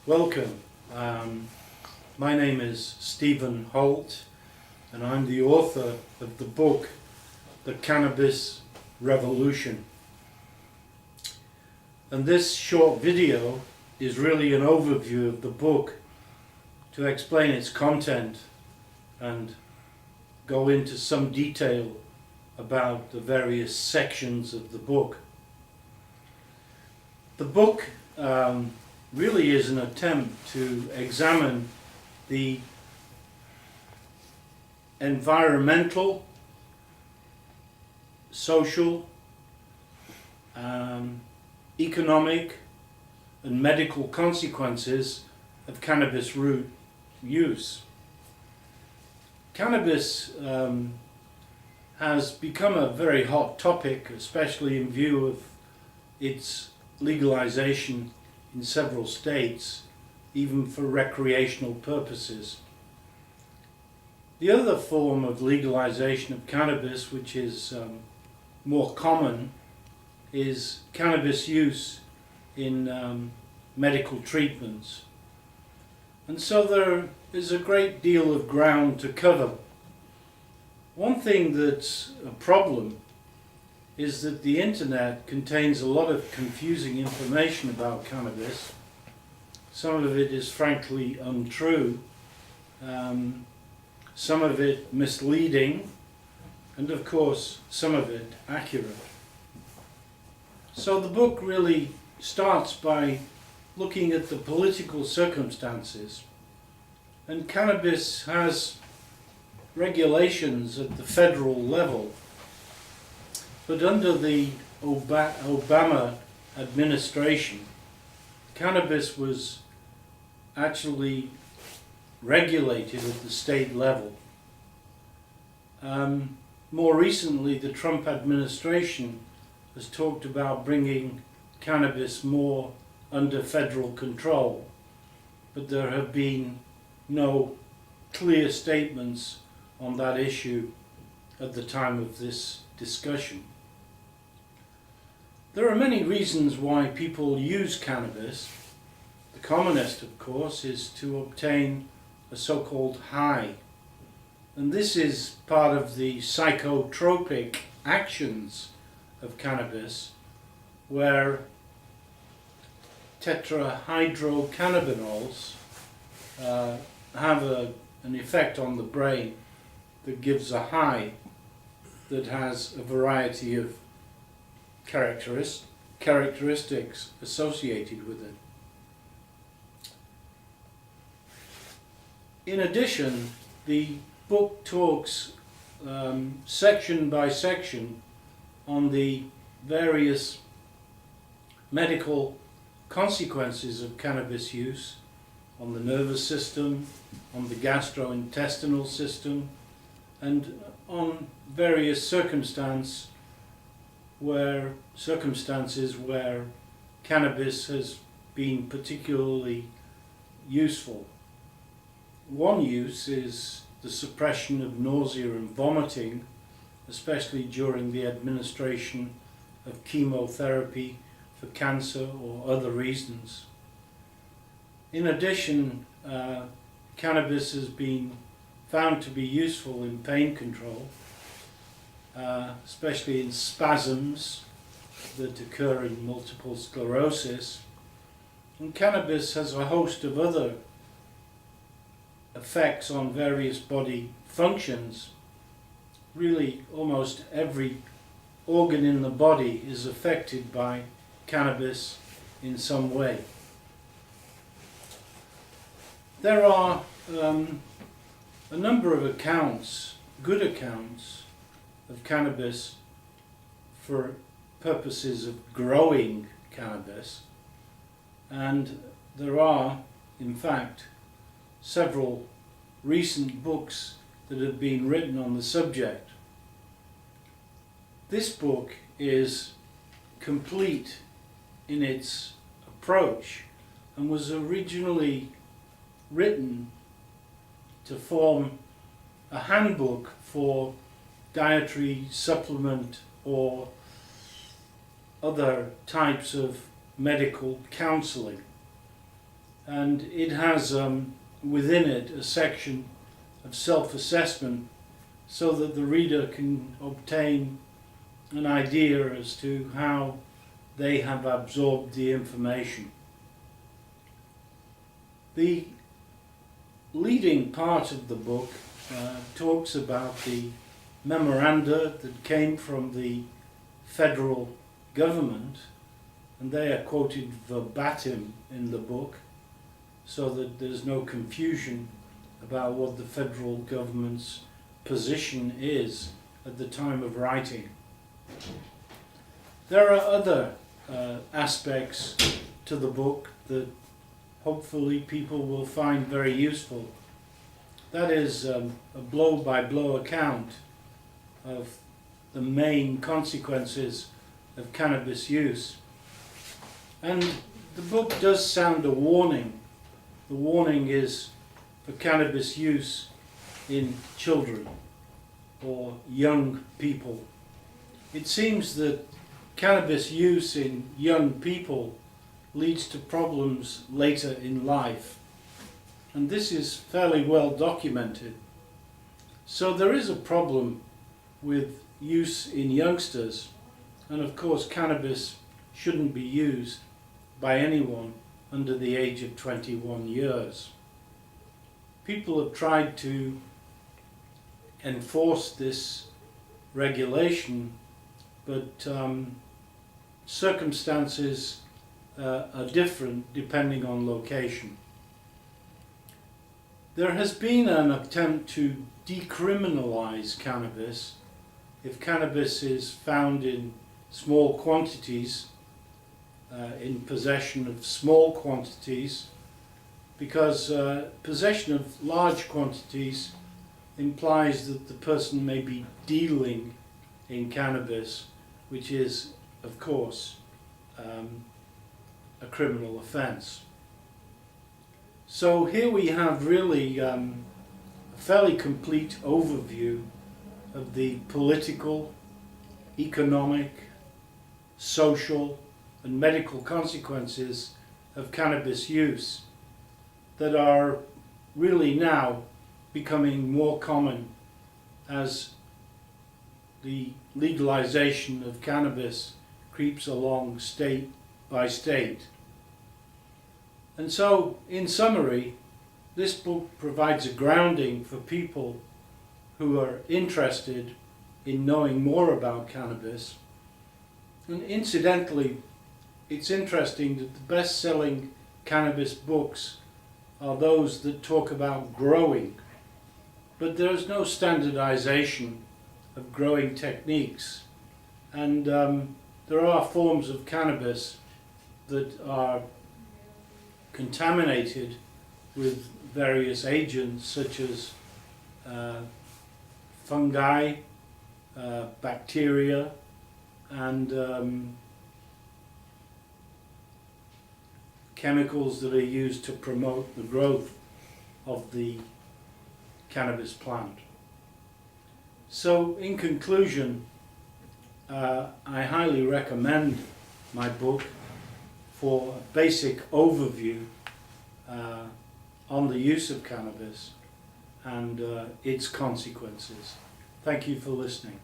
Welcome. My name is Stephen Holt, and I'm the author of the book The Cannabis Revolution. And this short video is really an overview of the book to explain its content and go into some detail about the various sections of the book. The book really is an attempt to examine the environmental, social, economic and medical consequences of cannabis root use. Cannabis has become a very hot topic, especially in view of its legalization in several states, even for recreational purposes. The other form of legalization of cannabis, which is more common, is cannabis use in medical treatments. And so there is a great deal of ground to cover. One thing that's a problem is that the internet contains a lot of confusing information about cannabis. Some of it is frankly untrue, some of it misleading, and of course some of it accurate. So the book really starts by looking at the political circumstances, and cannabis has regulations at the federal level. But under the Obama administration, cannabis was actually regulated at the state level. More recently, the Trump administration has talked about bringing cannabis more under federal control, but there have been no clear statements on that issue at the time of this discussion. There are many reasons why people use cannabis. The commonest, of course, is to obtain a so-called high. And this is part of the psychotropic actions of cannabis, where tetrahydrocannabinols have an effect on the brain that gives a high that has a variety of characteristics associated with it. In addition, the book talks section by section on the various medical consequences of cannabis use on the nervous system, on the gastrointestinal system, and on various circumstances where cannabis has been particularly useful. One use is the suppression of nausea and vomiting, especially during the administration of chemotherapy for cancer or other reasons. In addition, cannabis has been found to be useful in pain control, especially in spasms that occur in multiple sclerosis. And cannabis has a host of other effects on various body functions. Really, almost every organ in the body is affected by cannabis in some way. There are a number of accounts, good accounts, of cannabis for purposes of growing cannabis, and there are, in fact, several recent books that have been written on the subject. This book is complete in its approach and was originally written to form a handbook for dietary supplement or other types of medical counseling. and it has within it a section of self-assessment so that the reader can obtain an idea as to how they have absorbed the information. The leading part of the book talks about the memoranda that came from the federal government, and they are quoted verbatim in the book so that there's no confusion about what the federal government's position is at the time of writing. There are other aspects to the book that hopefully people will find very useful. That is a blow-by-blow account of the main consequences of cannabis use. And the book does sound a warning. The warning is for cannabis use in children or young people. It seems that cannabis use in young people leads to problems later in life, and this is fairly well documented. So there is a problem with use in youngsters, and of course cannabis shouldn't be used by anyone under the age of 21 years. People have tried to enforce this regulation, but circumstances are different depending on location. There has been an attempt to decriminalize cannabis if cannabis is found in small quantities, in possession of small quantities, because possession of large quantities implies that the person may be dealing in cannabis, which is, of course, a criminal offence. So here we have really a fairly complete overview of the political, economic, social, and medical consequences of cannabis use that are really now becoming more common as the legalization of cannabis creeps along state by state. And so, in summary, this book provides a grounding for people who are interested in knowing more about cannabis. And incidentally, it's interesting that the best-selling cannabis books are those that talk about growing, but there's no standardization of growing techniques, and there are forms of cannabis that are contaminated with various agents such as fungi, bacteria, and chemicals that are used to promote the growth of the cannabis plant. So, in conclusion, I highly recommend my book for a basic overview on the use of cannabis and its consequences. Thank you for listening.